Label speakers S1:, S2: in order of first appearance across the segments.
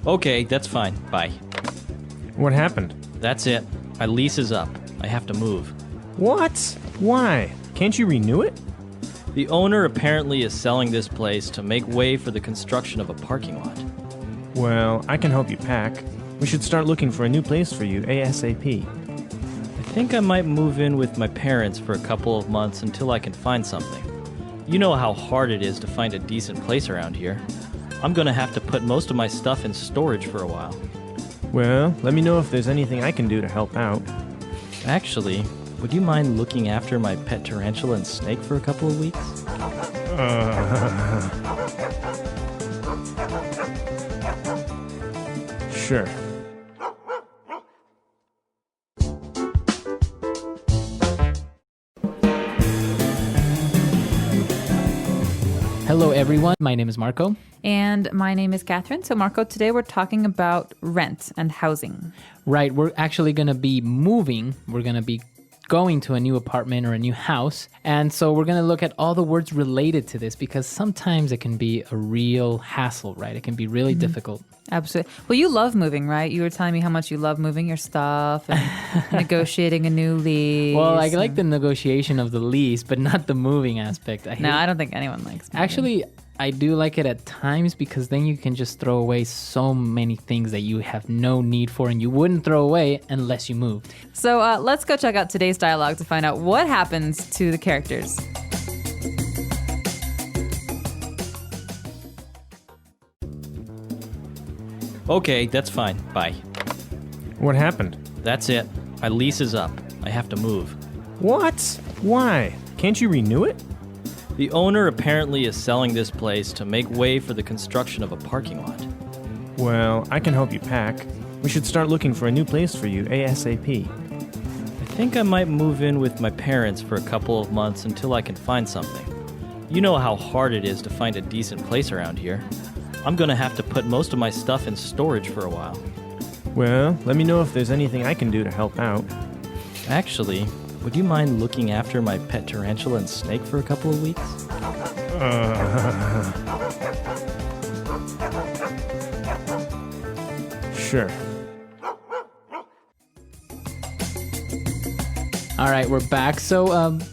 S1: Okay, that's fine. Bye.
S2: What happened?
S1: That's it. My lease is up. I have to move.
S2: What? Why? Can't you renew it?
S1: The owner apparently is selling this place to make way for the construction of a parking lot.
S2: Well, I can help you pack. We should start looking for a new place for you ASAP.
S1: I think I might move in with my parents for a couple of months until I can find something. You know how hard it is to find a decent place around here. I'm gonna have to put most of my stuff in storage for a while.
S2: Well, let me know if there's anything I can do to help out.
S1: Actually, would you mind looking after my pet tarantula and snake for a couple of weeks?
S2: Sure.
S3: Hello everyone, my name is Marco.
S4: And my name is Catherine. So Marco, today we're talking about rent and housing.
S3: Right, we're actually going to be moving. We're going to be going to a new apartment or a new house. And so we're going to look at all the words related to this because sometimes it can be a real hassle, right? It can be really difficult.
S4: Absolutely. Well, you love moving, right? You were telling me how much you love moving your stuff and negotiating a new lease.
S3: Well, I like the negotiation of the lease, but not the moving aspect.
S4: I don't think anyone likes moving.
S3: Actually, I do like it at times because then you can just throw away so many things that you have no need for and you wouldn't throw away unless you moved.
S4: So let's go check out today's dialogue to find out what happens to the characters.
S1: Okay, that's fine. Bye.
S2: What happened?
S1: That's it. My lease is up. I have to move.
S2: What? Why? Can't you renew it?
S1: The owner apparently is selling this place to make way for the construction of a parking lot.
S2: Well, I can help you pack. We should start looking for a new place for you ASAP.
S1: I think I might move in with my parents for a couple of months until I can find something. You know how hard it is to find a decent place around here. I'm gonna have to put most of my stuff in storage for a while.
S2: Well, let me know if there's anything I can do to help out.
S1: Actually, would you mind looking after my pet tarantula and snake for a couple of weeks?
S2: Sure.
S3: All right, we're back. So,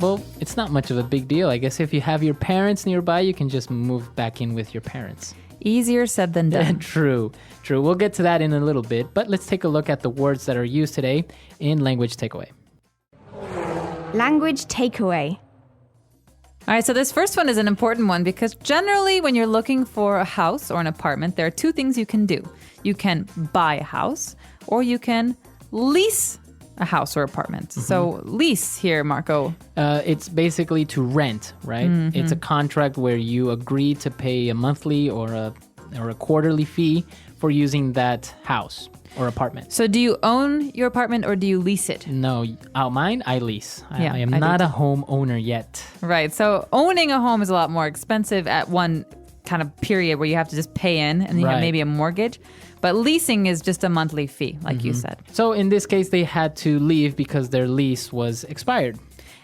S3: well, it's not much of a big deal. I guess if you have your parents nearby, you can just move back in with your parents.
S4: Easier said than done.
S3: True. We'll get to that in a little bit, but let's take a look at the words that are used today in Language Takeaway.
S5: Language takeaway.
S4: All right, so this first one is an important one because generally when you're looking for a house or an apartment, there are two things you can do. You can buy a house or you can lease a house or apartment. So lease here, Marco.
S3: It's basically to rent, right? It's a contract where you agree to pay a monthly or a quarterly fee for using that house or apartment.
S4: So do you own your apartment or do you lease it?
S3: No, mine, I lease.
S4: Yeah,
S3: I am
S4: I do
S3: not
S4: too.
S3: a homeowner yet.
S4: Right. So owning a home is a lot more expensive at one kind of period where you have to just pay in and you have
S3: Right.
S4: maybe a mortgage. But leasing is just a monthly fee, like you said.
S3: So in this case, they had to leave because their lease was expired.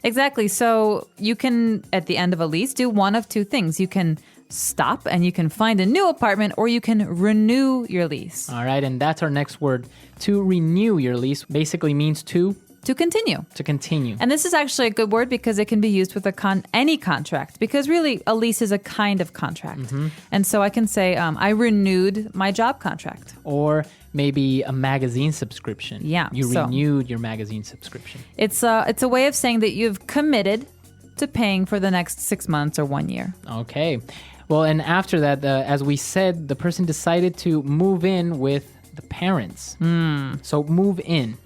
S4: Exactly. So you can, at the end of a lease, do one of two things. You can stop and you can find a new apartment or you can renew your lease.
S3: All right, and that's our next word. To renew your lease basically means to
S4: continue. And this is actually a good word because it can be used with any contract because really a lease is a kind of contract. And so I can say, I renewed my job contract.
S3: Or maybe a magazine subscription.
S4: Yeah,
S3: You
S4: so-
S3: renewed your magazine subscription.
S4: It's a way of saying that you've committed to paying for the next 6 months or 1 year.
S3: Okay. Well, and after that, as we said, the person decided to move in with the parents. So move in.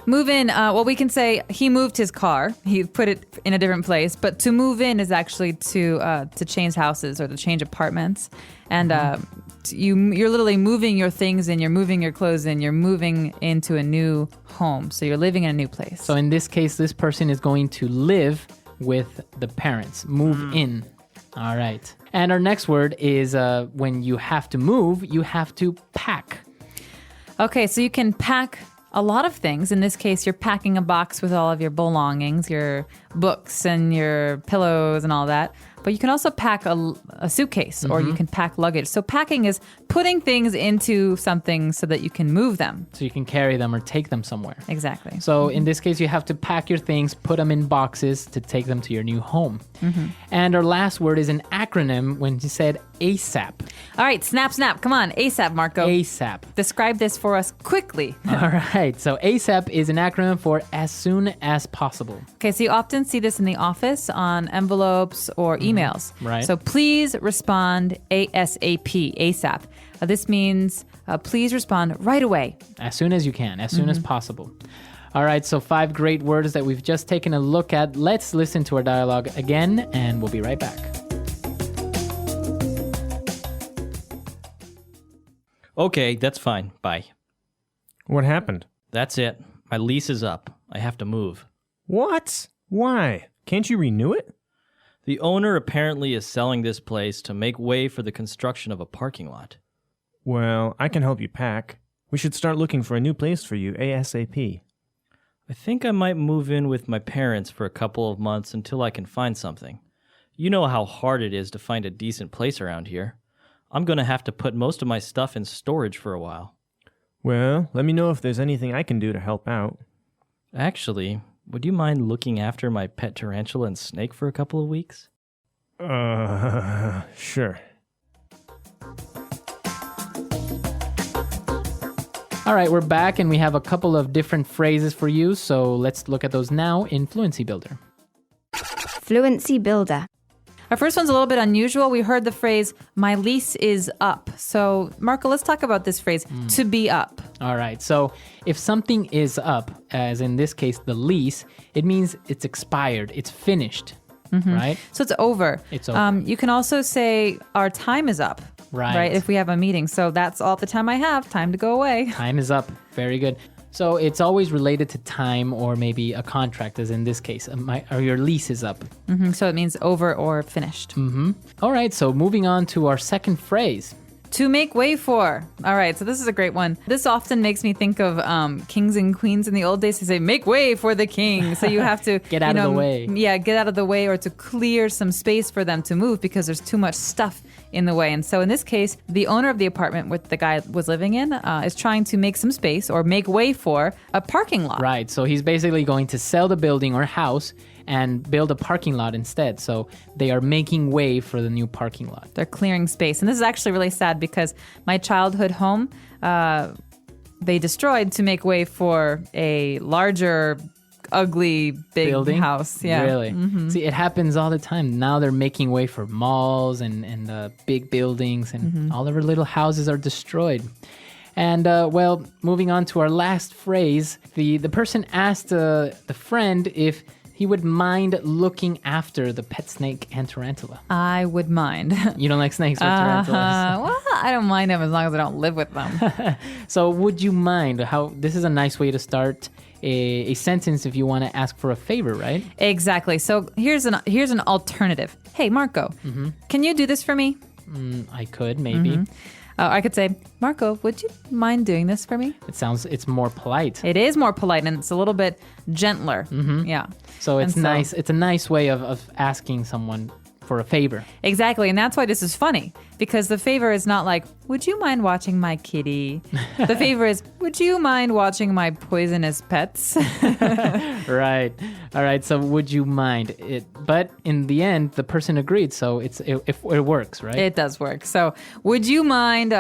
S4: Move in, well, we can say he moved his car. He put it in a different place. But to move in is actually to change houses or to change apartments. And you're literally moving your things in, you're moving your clothes in, you're moving into a new home. So you're living in a new place.
S3: So in this case, this person is going to live with the parents. Move in. All right. And our next word is when you have to move, you have to pack.
S4: Okay, so you can pack a lot of things. In this case, you're packing a box with all of your belongings, your books and your pillows and all that. But you can also pack a suitcase or you can pack luggage. So packing is putting things into something so that you can move them.
S3: So you can carry them or take them somewhere.
S4: Exactly.
S3: So in this case, you have to pack your things, put them in boxes to take them to your new home. And our last word is an acronym when you said ASAP.
S4: All right, snap. Come on, ASAP, Marco.
S3: ASAP.
S4: Describe this for us quickly.
S3: All right. So ASAP is an acronym for as soon as possible.
S4: Okay, so you often see this in the office on envelopes or emails.
S3: Right.
S4: So please respond ASAP, ASAP. This means please respond right away.
S3: As soon as you can, as soon as possible. All right, so 5 great words that we've just taken a look at. Let's listen to our dialogue again, and we'll be right back.
S1: Okay, that's fine. Bye.
S2: What happened?
S1: That's it. My lease is up. I have to move.
S2: What? Why? Can't you renew it?
S1: The owner apparently is selling this place to make way for the construction of a parking lot.
S2: Well, I can help you pack. We should start looking for a new place for you ASAP.
S1: I think I might move in with my parents for a couple of months until I can find something. You know how hard it is to find a decent place around here. I'm going to have to put most of my stuff in storage for a while.
S2: Well, let me know if there's anything I can do to help out.
S1: Actually, would you mind looking after my pet tarantula and snake for a couple of weeks?
S2: Sure.
S3: All right, we're back, and we have a couple of different phrases for you, so let's look at those now in Fluency Builder.
S5: Fluency Builder.
S4: Our first one's a little bit unusual. We heard the phrase, my lease is up. So, Marco, let's talk about this phrase, to be up.
S3: All right, so if something is up, as in this case, the lease, it means it's expired, it's finished, right?
S4: So it's over.
S3: It's over.
S4: You can also say, our time is up.
S3: Right.
S4: If we have a meeting. So that's all the time I have. Time to go away.
S3: Time is up. Very good. So it's always related to time or maybe a contract, as in this case, or your lease is up.
S4: So it means over or finished.
S3: All right, so moving on to our second phrase.
S4: To make way for. All right, so this is a great one. This often makes me think of kings and queens in the old days. They say, make way for the king. So you have to
S3: Get out of the way.
S4: Yeah, get out of the way or to clear some space for them to move because there's too much stuff in the way. And so in this case, the owner of the apartment where the guy was living in is trying to make some space or make way for a parking lot.
S3: Right, so he's basically going to sell the building or house and build a parking lot instead. So they are making way for the new parking lot.
S4: They're clearing space. And this is actually really sad because my childhood home, they destroyed to make way for a larger, ugly, big
S3: Building?
S4: house. Yeah.
S3: Really? See, it happens all the time. Now they're making way for malls and big buildings, and all of our little houses are destroyed. And, well, moving on to our last phrase, the person asked the friend if he would mind looking after the pet snake and tarantula.
S4: I would mind.
S3: You don't like snakes or tarantulas?
S4: Well, I don't mind them as long as I don't live with them.
S3: So would you mind? This is a nice way to start a sentence if you want to ask for a favor, right?
S4: Exactly. So here's an alternative. Hey, Marco, can you do this for me?
S3: I could, maybe.
S4: I could say, Marco, would you mind doing this for me?
S3: It's more polite.
S4: It is more polite and it's a little bit gentler. Yeah.
S3: So it's
S4: And so-
S3: nice. It's a nice way of asking someone for a favor.
S4: Exactly. And that's why this is funny because the favor is not like, would you mind watching my kitty? The favor is, would you mind watching my poisonous pets?
S3: Right. All right. So would you mind it? But in the end, the person agreed. So it works, right?
S4: It does work. So would you mind,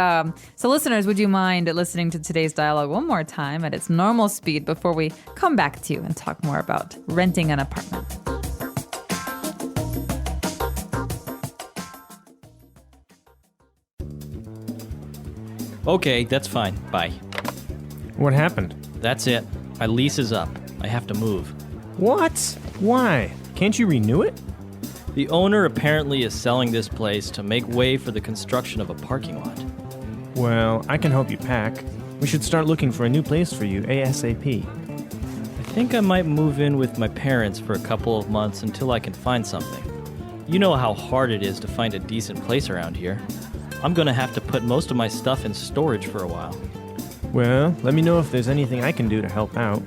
S4: so listeners, would you mind listening to today's dialogue one more time at its normal speed before we come back to you and talk more about renting an apartment?
S1: Okay, that's fine. Bye.
S2: What happened?
S1: That's it. My lease is up. I have to move.
S2: What? Why? Can't you renew it?
S1: The owner apparently is selling this place to make way for the construction of a parking lot.
S2: Well, I can help you pack. We should start looking for a new place for you ASAP.
S1: I think I might move in with my parents for a couple of months until I can find something. You know how hard it is to find a decent place around here. I'm going to have to put most of my stuff in storage for a while.
S2: Well, let me know if there's anything I can do to help out.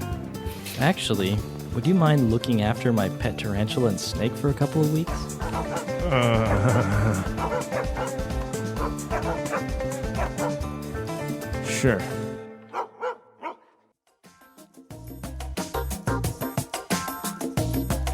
S1: Actually, would you mind looking after my pet tarantula and snake for a couple of weeks?
S2: Sure.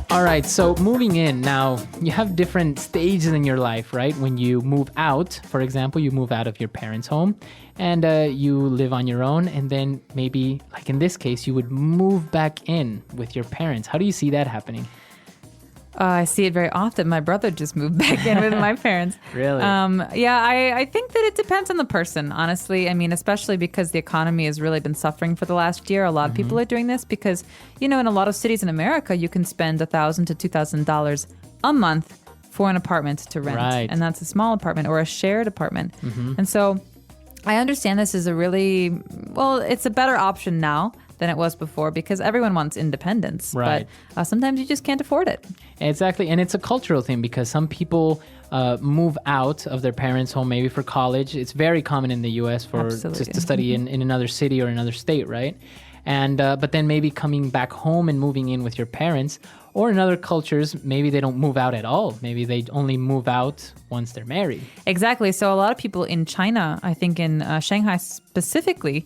S3: All right, so moving in now, you have different stages in your life, right? When you move out, for example, you move out of your parents' home and you live on your own. And then maybe, like in this case, you would move back in with your parents. How do you see that happening?
S4: I see it very often. My brother just moved back in with my parents.
S3: Really?
S4: Yeah, I think that it depends on the person, honestly. I mean, especially because the economy has really been suffering for the last year. A lot of people are doing this because, in a lot of cities in America, you can spend $1,000 to $2,000 a month for an apartment to rent.
S3: Right.
S4: And that's a small apartment or a shared apartment. And so I understand this is it's a better option now than it was before because everyone wants independence.
S3: Right.
S4: But sometimes you just can't afford it.
S3: Exactly. And it's a cultural thing because some people move out of their parents' home maybe for college. It's very common in the U.S. to study in another city or another state, right? And but then maybe coming back home and moving in with your parents. Or in other cultures, maybe they don't move out at all. Maybe they only move out once they're married.
S4: Exactly. So a lot of people in China, I think in Shanghai specifically,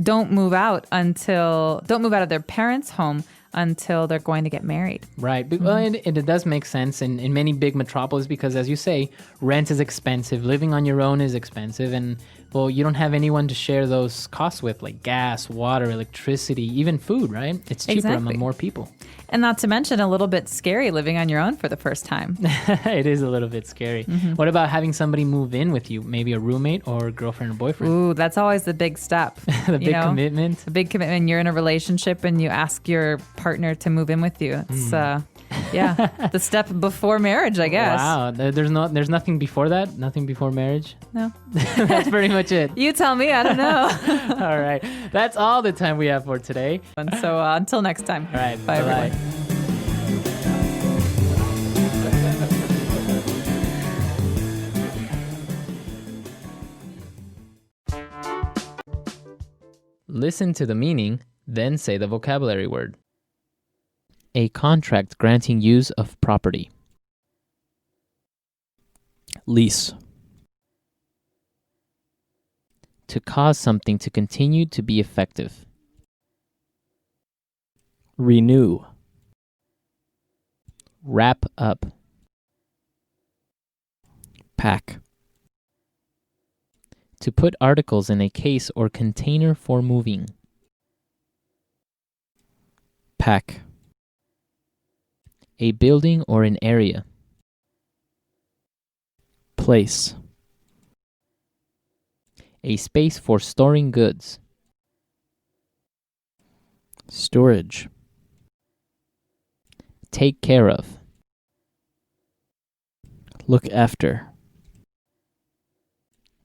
S4: don't move out of their parents' home until they're going to get married.
S3: Right. Well, and it does make sense in many big metropolis because, as you say, rent is expensive. Living on your own is expensive. And, well, you don't have anyone to share those costs with, like gas, water, electricity, even food, right? It's cheaper among more people.
S4: And not to mention a little bit scary living on your own for the first time.
S3: It is a little bit scary. What about having somebody move in with you? Maybe a roommate or girlfriend or boyfriend?
S4: Ooh, that's always the big step.
S3: The big commitment.
S4: The big commitment. You're in a relationship and you ask your partner to move in with you. It's the step before marriage, I guess.
S3: Wow. There's nothing before that? Nothing before marriage?
S4: No.
S3: That's pretty much it.
S4: You tell me. I don't know.
S3: All right. That's all the time we have for today.
S4: And so until next time.
S3: All right.
S4: Bye, everyone.
S3: Listen to the meaning, then say the vocabulary word. A contract granting use of property.
S1: Lease.
S3: To cause something to continue to be effective.
S1: Renew.
S3: Wrap up.
S1: Pack.
S3: To put articles in a case or container for moving.
S1: Pack.
S3: A building or an area.
S1: Place.
S3: A space for storing goods.
S1: Storage.
S3: Take care of.
S1: Look after.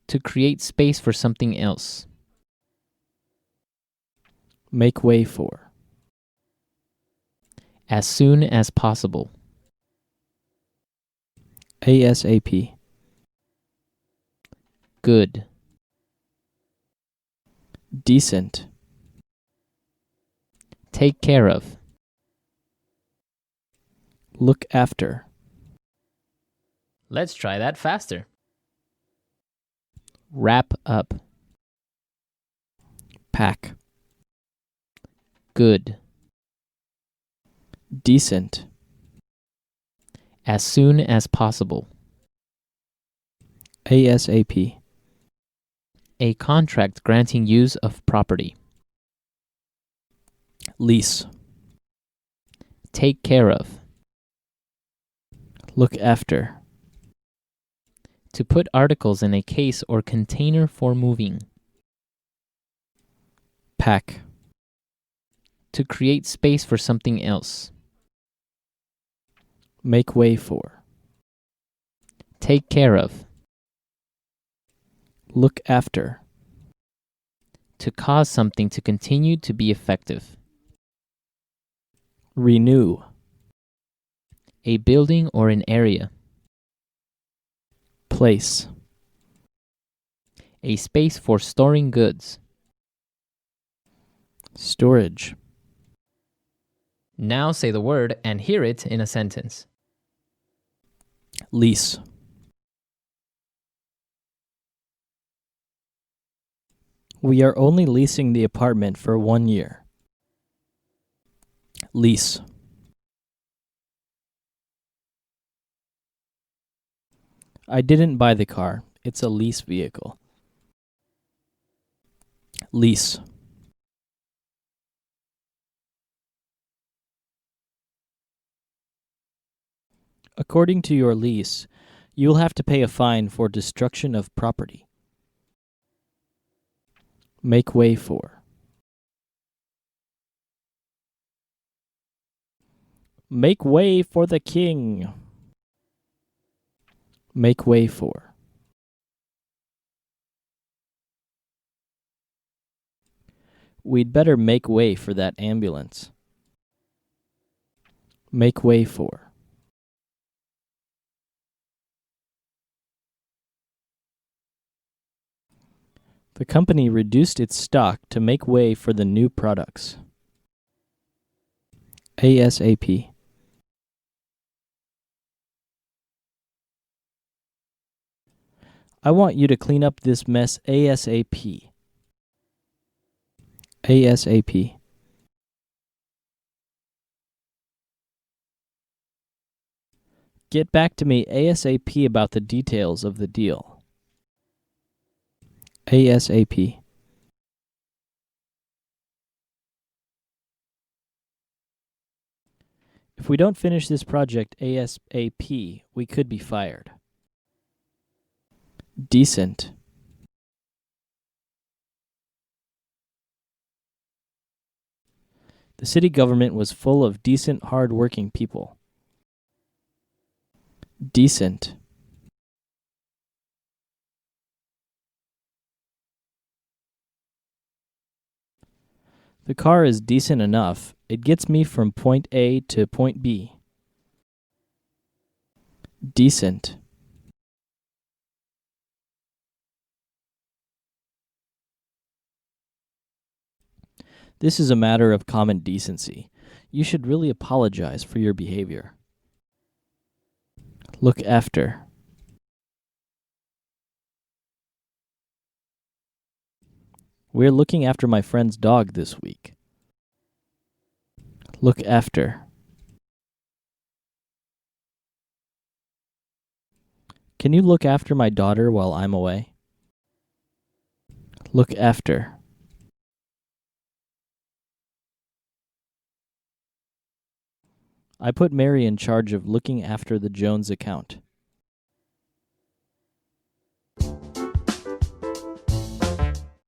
S3: To create space for something else.
S1: Make way for.
S3: As soon as possible.
S1: ASAP.
S3: Good.
S1: Decent.
S3: Take care of.
S1: Look after.
S3: Let's try that faster. Wrap up.
S1: Pack.
S3: Good.
S1: Decent.
S3: As soon as possible.
S1: ASAP.
S3: A contract granting use of property.
S1: Lease.
S3: Take care of.
S1: Look after.
S3: To put articles in a case or container for moving.
S1: Pack.
S3: To create space for something else.
S1: Make way for.
S3: Take care of.
S1: Look after.
S3: To cause something to continue to be effective.
S1: Renew.
S3: A building or an area.
S1: Place.
S3: A space for storing goods.
S1: Storage.
S3: Now say the word and hear it in a sentence.
S1: Lease. We are only leasing the apartment for 1 year. Lease. I didn't buy the car. It's a lease vehicle. Lease. According to your lease, you will have to pay a fine for destruction of property. Make way for. Make way for the king. Make way for. We'd better make way for that ambulance. Make way for. The company reduced its stock to make way for the new products. ASAP. I want you to clean up this mess ASAP. ASAP. Get back to me ASAP about the details of the deal. ASAP. If we don't finish this project ASAP, we could be fired. Decent. The city government was full of decent, hard-working people. Decent. The car is decent enough. It gets me from point A to point B. Decent. This is a matter of common decency. You should really apologize for your behavior. Look after. We're looking after my friend's dog this week. Look after. Can you look after my daughter while I'm away? Look after. I put Mary in charge of looking after the Jones account.